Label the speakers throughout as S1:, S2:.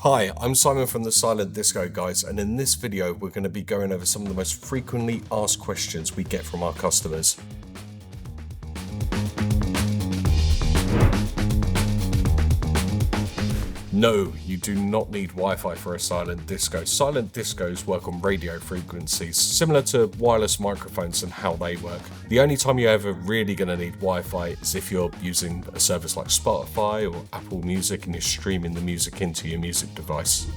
S1: Hi, I'm Simon from the Silent Disco Guys, and in this video we're going to be going over some of the most frequently asked questions we get from our customers. No, you do not need Wi-Fi for a silent disco. Silent discos work on radio frequencies, similar to wireless microphones and how they work. The only time you're ever really going to need Wi-Fi is if you're using a service like Spotify or Apple Music and you're streaming the music into your music device.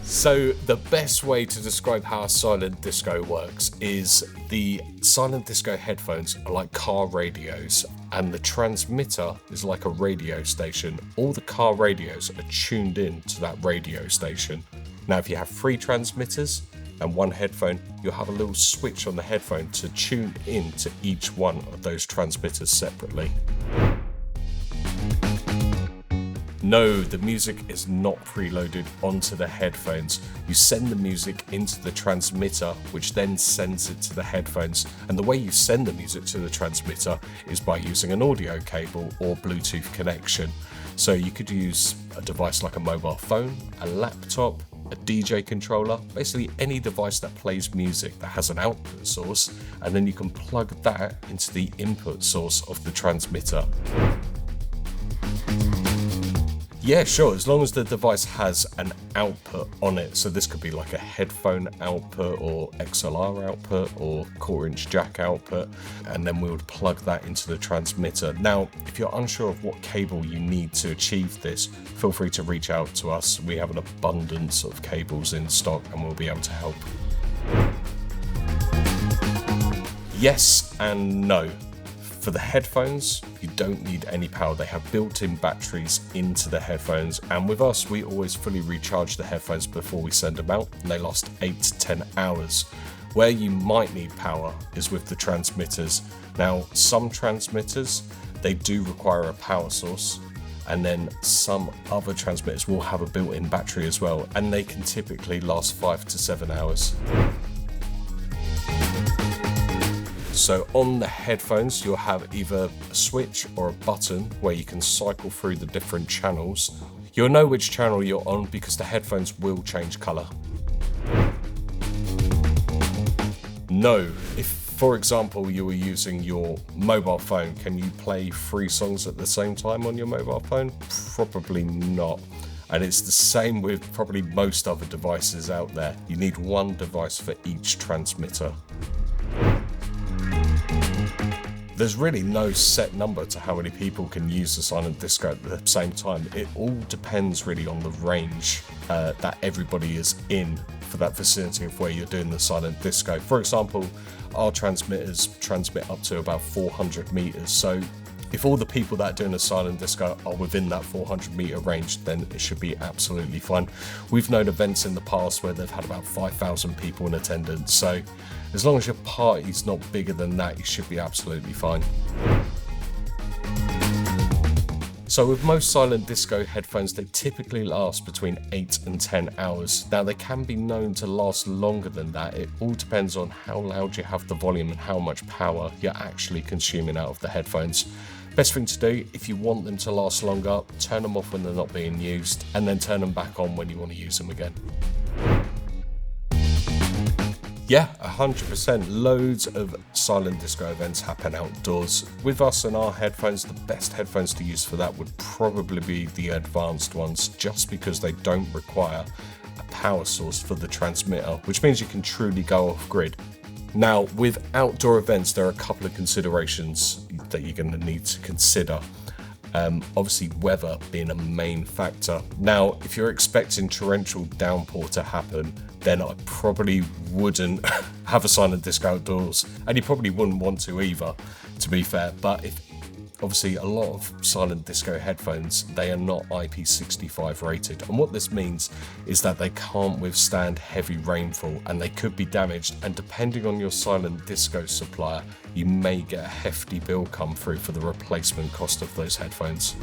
S1: So the best way to describe how a silent disco works is the silent disco headphones are like car radios and the transmitter is like a radio station. All the car radios are tuned in to that radio station. Now if you have 3 transmitters and 1 headphone, you'll have a little switch on the headphone to tune in to each one of those transmitters separately. No, the music is not preloaded onto the headphones. You send the music into the transmitter, which then sends it to the headphones. And the way you send the music to the transmitter is by using an audio cable or Bluetooth connection. So you could use a device like a mobile phone, a laptop, a DJ controller, basically any device that plays music that has an output source, and then you can plug that into the input source of the transmitter. Yeah, sure, as long as the device has an output on it. So this could be like a headphone output or XLR output or 1/4-inch jack output, and then we would plug that into the transmitter. Now, if you're unsure of what cable you need to achieve this, feel free to reach out to us. We have an abundance of cables in stock and we'll be able to help. Yes and no. For the headphones, you don't need any power. They have built-in batteries into the headphones, and with us, we always fully recharge the headphones before we send them out, and they last 8 to 10 hours. Where you might need power is with the transmitters. Now, some transmitters, they do require a power source, and then some other transmitters will have a built-in battery as well, and they can typically last 5 to 7 hours. So on the headphones, you'll have either a switch or a button where you can cycle through the different channels. You'll know which channel you're on because the headphones will change color. No, if for example you were using your mobile phone, can you play 3 songs at the same time on your mobile phone? Probably not. And it's the same with probably most other devices out there. You need 1 device for each transmitter. There's really no set number to how many people can use the silent disco at the same time. It all depends really on the range that everybody is in for that vicinity of where you're doing the silent disco. For example, our transmitters transmit up to about 400 meters. So if all the people that are doing a silent disco are within that 400 meter range, then it should be absolutely fine. We've known events in the past where they've had about 5,000 people in attendance. So as long as your party's not bigger than that, you should be absolutely fine. So with most silent disco headphones, they typically last between 8 and 10 hours. Now they can be known to last longer than that. It all depends on how loud you have the volume and how much power you're actually consuming out of the headphones. Best thing to do, if you want them to last longer, turn them off when they're not being used and then turn them back on when you want to use them again. Yeah, 100%. Loads of silent disco events happen outdoors. With us and our headphones, the best headphones to use for that would probably be the advanced ones, just because they don't require a power source for the transmitter, which means you can truly go off grid. Now, with outdoor events, there are a couple of considerations that you're going to need to consider. Obviously, weather being a main factor. Now, if you're expecting torrential downpour to happen, then I probably wouldn't have a silent disco outdoors, and you probably wouldn't want to either, to be fair. But if obviously a lot of silent disco headphones, they are not IP65 rated, and what this means is that they can't withstand heavy rainfall and they could be damaged, and depending on your silent disco supplier, you may get a hefty bill come through for the replacement cost of those headphones.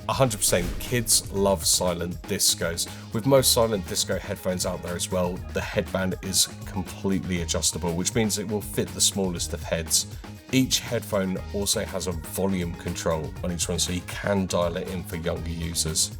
S1: 100% kids love silent discos. With most silent disco headphones out there as well, the headband is completely adjustable, which means it will fit the smallest of heads. Each headphone also has a volume control on each one, so you can dial it in for younger users.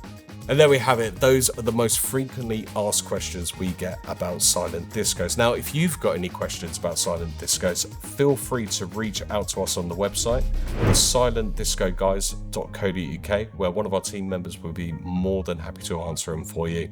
S1: And there we have it. Those are the most frequently asked questions we get about silent discos. Now, if you've got any questions about silent discos, feel free to reach out to us on the website, thesilentdiscoguys.co.uk, where one of our team members will be more than happy to answer them for you.